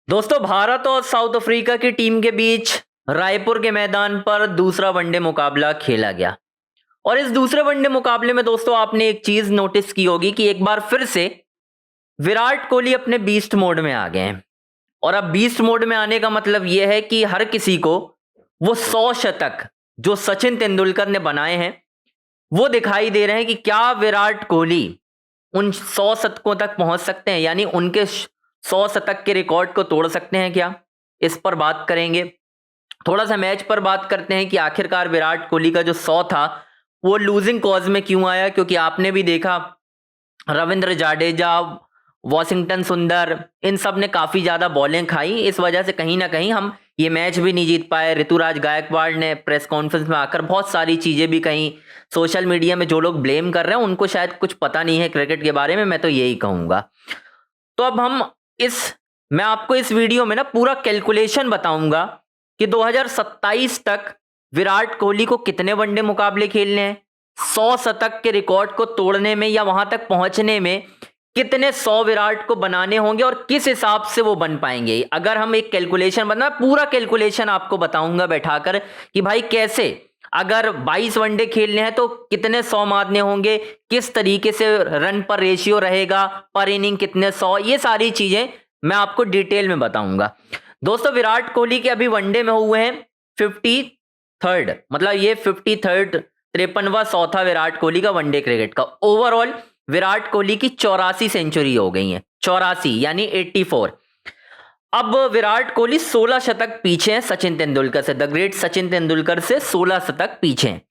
दोस्तों, भारत और south Africa की टीम के बीच रायपुर के मैदान पर दूसरा वनडे मुकाबला खेला गया। और इस दूसरे वनडे मुकाबले में दोस्तों आपने एक चीज नोटिस की होगी कि एक बार फिर से विराट कोहली अपने बीस्ट मोड में आ गए हैं। और अब बीस्ट मोड में आने का मतलब यह है कि हर किसी को वो 100 शतक जो सचिन तेंदुलकर ने बनाए हैं वो दिखाई दे रहे हैं कि क्या विराट कोहली उन 100 शतकों तक पहुंच सकते हैं, यानी उनके 100 शतक के रिकॉर्ड को तोड़ सकते हैं क्या। इस पर बात करेंगे। थोड़ा सा मैच पर बात करते हैं कि आखिरकार विराट कोहली का जो 100 था वो लूजिंग कॉज में क्यों आया, क्योंकि आपने भी देखा रविंद्र जाडेजा, वॉशिंगटन सुंदर, इन सब ने काफी ज्यादा बॉलिंग खाई। इस वजह से कहीं ना कहीं हम ये मैच भी नहीं जीत पाए। ऋतुराज गायकवाड़ ने प्रेस कॉन्फ्रेंस में आकर बहुत सारी चीजें भी कहीं। सोशल मीडिया में जो लोग ब्लेम कर रहे हैं उनको शायद कुछ पता नहीं है क्रिकेट के बारे में, मैं तो यही कहूंगा। तो अब मैं आपको इस वीडियो में ना पूरा कैलकुलेशन बताऊंगा कि 2027 तक विराट कोहली को कितने वनडे मुकाबले खेलने हैं, 100 शतक के रिकॉर्ड को तोड़ने में या वहां तक पहुंचने में कितने 100 विराट को बनाने होंगे और किस हिसाब से वो बन पाएंगे। अगर हम एक कैलकुलेशन बना, पूरा कैलकुलेशन आपको बताऊंगा बैठाकर कि भाई कैसे, अगर 22 वनडे खेलने हैं तो कितने 100 मारने होंगे, किस तरीके से रन पर रेशियो रहेगा, पर इनिंग कितने 100, ये सारी चीजें मैं आपको डिटेल में बताऊंगा। दोस्तों, विराट कोहली के अभी वनडे में हुए हैं 53rd, मतलब ये 53rd 53वां 100 था विराट कोहली का वनडे क्रिकेट का। ओवरऑल विराट कोहली की 84 सेंचुरी हो गई है, 84 यानी 84। अब विराट कोहली 16 शतक पीछे हैं सचिन तेंदुलकर से, द ग्रेट सचिन तेंदुलकर से 16 शतक पीछे हैं।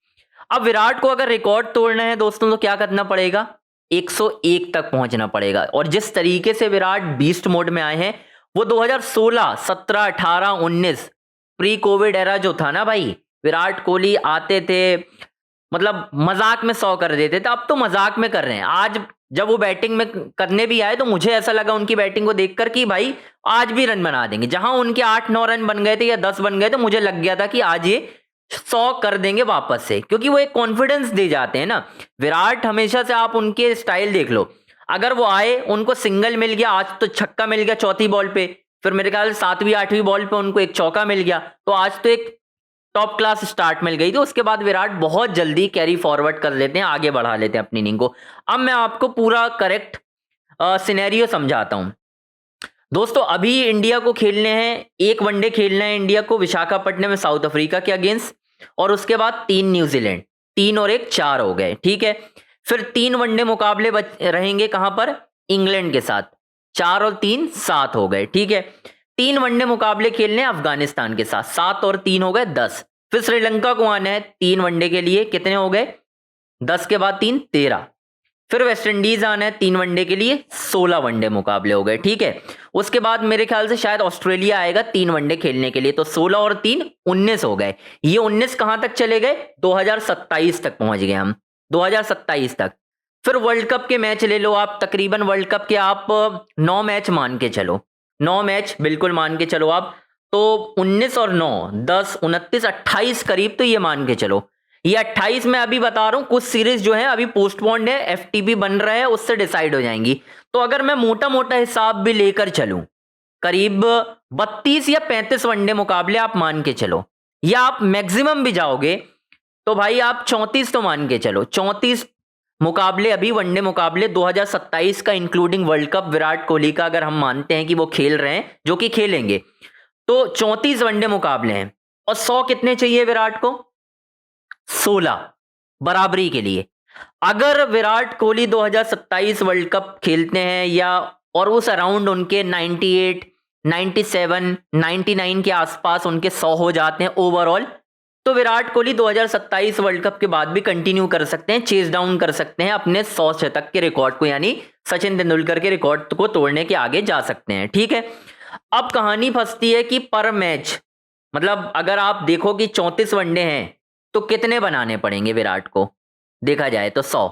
अब विराट को अगर रिकॉर्ड तोड़ना है दोस्तों तो क्या करना पड़ेगा, 101 तक पहुंचना पड़ेगा। और जिस तरीके से विराट बीस्ट मोड में आए हैं वो 2016, 17, 18, 19 प्री कोविड एरा जो था ना भाई, विराट कोहली आते थे मतलब मजाक में 100 कर देते थे। अब तो मजाक में कर रहे हैं। आज जब वो बैटिंग में करने भी आए तो मुझे ऐसा लगा उनकी बैटिंग को देखकर कि भाई आज भी रन बना देंगे। जहां उनके 8-9 रन बन गए थे या 10 बन गए तो मुझे लग गया था कि आज ये 100 कर देंगे वापस से, क्योंकि वो एक कॉन्फिडेंस दे जाते हैं ना विराट। हमेशा से आप उनके स्टाइल देख लो, अगर वो आए उनको सिंगल मिल गया, आज तो छक्का मिल गया चौथी बॉल पे, फिर मेरे ख्याल 7वीं 8वीं बॉल पे उनको एक चौका मिल गया, तो आज तो एक टॉप क्लास स्टार्ट मिल गई थी। उसके बाद विराट बहुत जल्दी कैरी फॉरवर्ड कर लेते हैं, आगे बढ़ा लेते हैं अपनी इनिंग को। अब मैं आपको पूरा करेक्ट सिनेरियो समझाता हूं। दोस्तों, अभी इंडिया को खेलने हैं, एक वनडे खेलना है इंडिया को विशाखापट्टनम में साउथ अफ्रीका के अगेंस्ट, और उसके बाद 3 न्यूजीलैंड, 3 और 1 4 हो गए, ठीक है। फिर 3 वनडे मुकाबले रहेंगे कहां पर, इंग्लैंड के साथ, 4 और 3 7 हो गए, ठीक है। 3 वनडे मुकाबले खेलने अफगानिस्तान के साथ, 7 और 3 हो गए 10। फिर श्रीलंका को आना है 3 वनडे के लिए, कितने हो गए, 10 के बाद 3 13। फिर वेस्ट इंडीज आना है 3 वनडे के लिए, 16 वनडे मुकाबले हो गए, ठीक है। उसके बाद मेरे ख्याल से शायद ऑस्ट्रेलिया आएगा 3 वनडे खेलने के लिए, तो 16 और 3 19 हो गए। ये 19 कहां तक चले गए, 2027 तक पहुंच गए हम, 2027 तक। फिर वर्ल्ड कप के मैच ले लो आप, तकरीबन वर्ल्ड कप के आप 9 मैच मान के चलो, 9 मैच बिल्कुल मान के चलो आप, तो 19 और 9 10 29 28 करीब, तो ये मान के चलो। ये 28 में अभी बता रहा हूं, कुछ सीरीज जो है अभी पोस्टपोन्ड है, एफटीपी बन रहा है, उससे डिसाइड हो जाएंगी। तो अगर मैं मोटा मोटा हिसाब भी लेकर चलूं, करीब 32 या 35 वनडे मुकाबले आप मान के चलो, या आप मैक्सिमम भी जाओगे तो भाई आप 34 तो मान के चलो। 34 मुकाबले अभी वनडे मुकाबले 2027 का including world cup Virat Kohli का अगर हम मानते हैं कि वो खेल रहे हैं, जो कि खेलेंगे, तो 34 वनडे मुकाबले हैं। और 100 कितने चाहिए विराट को, 16 बराबरी के लिए। अगर विराट कोहली 2027 वर्ल्ड कप खेलते हैं या और उस अराउंड उनके 98 97 99 के आसपास उनके 100 हो जाते हैं ओवरऑल, तो विराट कोहली 2027 वर्ल्ड कप के बाद भी कंटिन्यू कर सकते हैं, चेज डाउन कर सकते हैं अपने 100 शतक के रिकॉर्ड को, यानी सचिन तेंदुलकर के रिकॉर्ड को तोड़ने के आगे जा सकते हैं, ठीक है। अब कहानी फंसती है कि पर मैच, मतलब अगर आप देखो कि 34 वनडे हैं तो कितने बनाने पड़ेंगे विराट को, देखा जाए तो 100।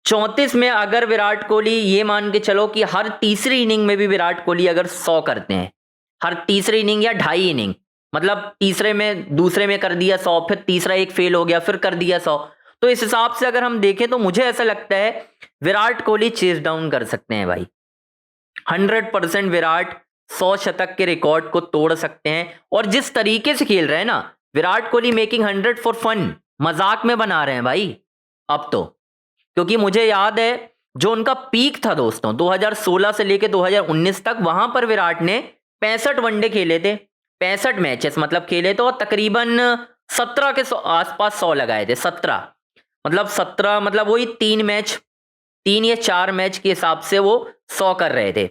34 में अगर विराट कोहली, ये मान के चलो कि हर तीसरी इनिंग में भी विराट कोहली अगर 100 करते हैं, हर तीसरी इनिंग या ढाई इनिंग, मतलब तीसरे में दूसरे में कर दिया 100, फिर तीसरा एक फेल हो गया फिर कर दिया 100, तो इस हिसाब से अगर हम देखें तो मुझे ऐसा लगता है विराट कोहली चेस डाउन कर सकते हैं भाई। 100% विराट 100 शतक के रिकॉर्ड को तोड़ सकते हैं। और जिस तरीके से खेल रहे हैं ना Virat Kohli, making 100 for fun, मजाक में बना रहे हैं भाई अब तो। क्योंकि मुझे याद है जो उनका पीक था दोस्तों 2016 से लेके 2019 तक, वहां पर विराट ने 65 वनडे खेले थे, 65 मैचेस मतलब खेले थे, और तकरीबन 17 के आसपास 100 लगाए थे। 17 मतलब वही 3 या 4 मैच के हिसाब से वो 100 कर रहे थे।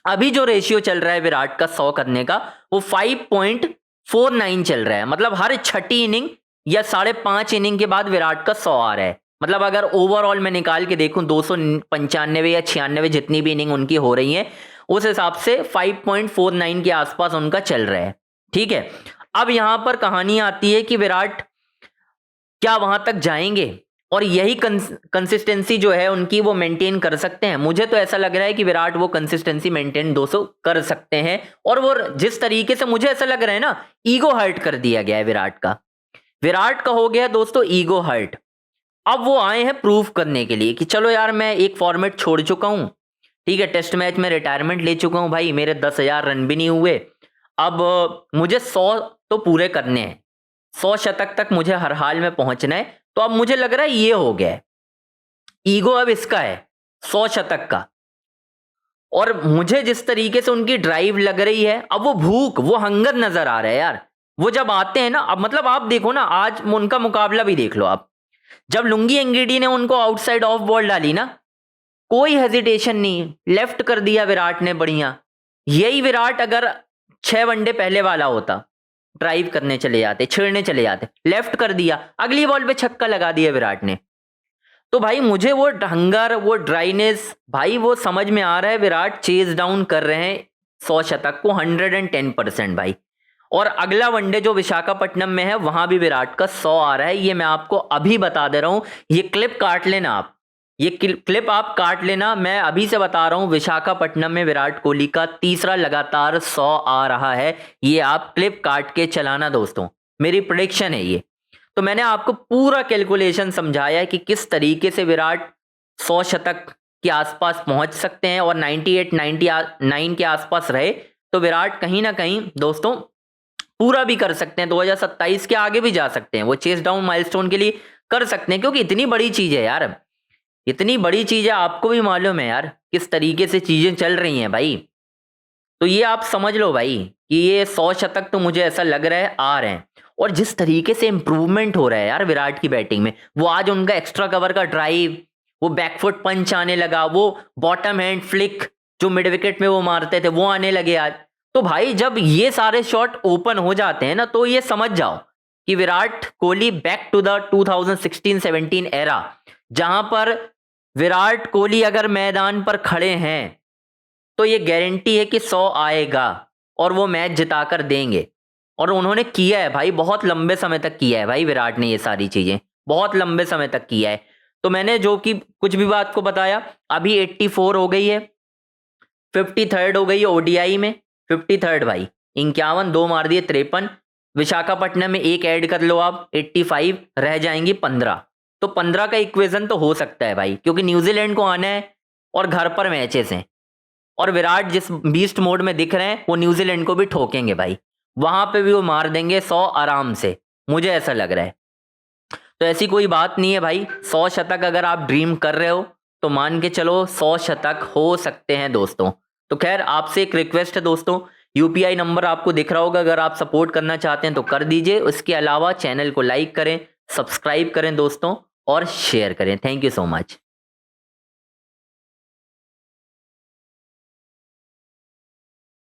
अभी जो रेशियो चल रहा है विराट का 100 करने का वो 5.49 चल रहा है। मतलब हर छठी इनिंग या 5.5 इनिंग के बाद विराट का 100 आ रहा है। मतलब अगर ओवरऑल मैं निकाल के देखूं 295 या 96 जितनी भी इनिंग उनकी हो रही है, उस हिसाब से 5.49 के आसपास उनका चल रहा है। ठीक है, अब यहां पर कहानी आती है कि विराट क्या वहां तक जाएंगे और यही कंसिस्टेंसी जो है उनकी वो मेंटेन कर सकते हैं। मुझे तो ऐसा लग रहा है कि विराट वो कंसिस्टेंसी मेंटेन 200 कर सकते हैं। और वो जिस तरीके से मुझे ऐसा लग रहा है ना, ईगो हर्ट कर दिया गया है विराट का हो गया दोस्तों ईगो हर्ट। अब वो आए हैं प्रूफ करने के लिए कि चलो यार मैं एक फॉर्मेट छोड़ चुका हूं, ठीक है, टेस्ट मैच में रिटायरमेंट ले चुका हूं भाई, मेरे 10,000 रन भी नहीं हुए, अब मुझे 100 तो पूरे करने हैं, 100 शतक तक मुझे हर हाल में पहुंचना है। तो अब मुझे लग रहा है ये हो गया है, ईगो अब इसका है 100 शतक का। और मुझे जिस तरीके से उनकी ड्राइव लग रही है, अब वो भूख, वो हंगर नजर आ रहा है यार। वो जब आते हैं ना, अब मतलब आप देखो ना, आज उनका मुकाबला भी देख लो आप, जब लुंगी एंगीडी ने उनको आउटसाइड ऑफ बॉल डाली ना, कोई हेजिटेशन नहीं, लेफ्ट कर दिया विराट ने बढ़िया। यही विराट अगर 6 वनडे पहले वाला होता, ड्राइव करने चले जाते, छेड़ने चले जाते, लेफ्ट कर दिया, अगली बॉल पे छक्का लगा दिया विराट ने। तो भाई मुझे वो हंगर, वो ड्राइनेस, भाई वो समझ में आ रहा है विराट चेज डाउन कर रहे हैं 100 शतक को 110% भाई। और अगला वनडे जो विशाखापट्टनम में है वहां भी विराट का 100 आ रहा है। ये मैं आपको अभी बता दे रहा हूं, ये क्लिप काट लेना आप, ये क्लिप आप काट लेना, मैं अभी से बता रहा हूं विशाखापट्टनम में विराट कोहली का तीसरा लगातार 100 आ रहा है। ये आप क्लिप काट के चलाना दोस्तों, मेरी प्रेडिक्शन है ये। तो मैंने आपको पूरा कैलकुलेशन समझाया है कि किस तरीके से विराट 100 शतक के आसपास पहुंच सकते हैं, और 98-99 के आसपास रहे तो विराट कहीं ना कहीं दोस्तों पूरा भी कर सकते हैं, 2027 के आगे भी जा सकते हैं, वो चेस डाउन माइलस्टोन के लिए कर सकते हैं। क्योंकि इतनी बड़ी चीज है यार, इतनी बड़ी चीज है, आपको भी मालूम है यार किस तरीके से चीजें चल रही हैं भाई। तो ये आप समझ लो भाई कि ये 100 शतक तो मुझे ऐसा लग रहा है आ रहे हैं। और जिस तरीके से इंप्रूवमेंट हो रहा है यार विराट की बैटिंग में, वो आज उनका एक्स्ट्रा कवर का ड्राइव, वो बैकफुट पंच आने लगा, वो बॉटम हैंड फ्लिक जो मिड विकेट में वो मारते थे वो आने लगे आज। तो भाई जब ये सारे शॉट ओपन हो जाते हैं ना, तो ये समझ जाओ कि Virat Kohli back to the 2016-17 era, जहां पर विराट कोहली अगर मैदान पर खड़े हैं तो ये गारंटी है कि 100 आएगा और वो मैच जिताकर देंगे। और उन्होंने किया है भाई, बहुत लंबे समय तक किया है भाई विराट ने ये सारी चीजें, बहुत लंबे समय तक किया है। तो मैंने जो कि कुछ भी बात को बताया, अभी 84 हो गई है, 53rd हो गई है ओडीआई में, 53rd भाई, 51, 2 मार दिए 53, विशाखापट्टनम में एक ऐड कर लो आप, 85 रह जाएंगी 15। तो 15 का इक्वेशन तो हो सकता है भाई, क्योंकि न्यूजीलैंड को आना है और घर पर मैचेस हैं, और विराट जिस बीस्ट मोड में दिख रहे हैं वो न्यूजीलैंड को भी ठोकेंगे भाई, वहां पे भी वो मार देंगे 100 आराम से, मुझे ऐसा लग रहा है। तो ऐसी कोई बात नहीं है भाई, 100 शतक अगर आप ड्रीम कर रहे हो तो मान के चलो 100 शतक हो सकते हैं दोस्तों। तो खैर आपसे एक रिक्वेस्ट है दोस्तों, यूपीआई नंबर आपको दिख रहा होगा, अगर आप सपोर्ट करना चाहते हैं तो कर दीजिए। उसके अलावा चैनल को लाइक करें, सब्सक्राइब करें दोस्तों, और शेयर करें। Thank you so much.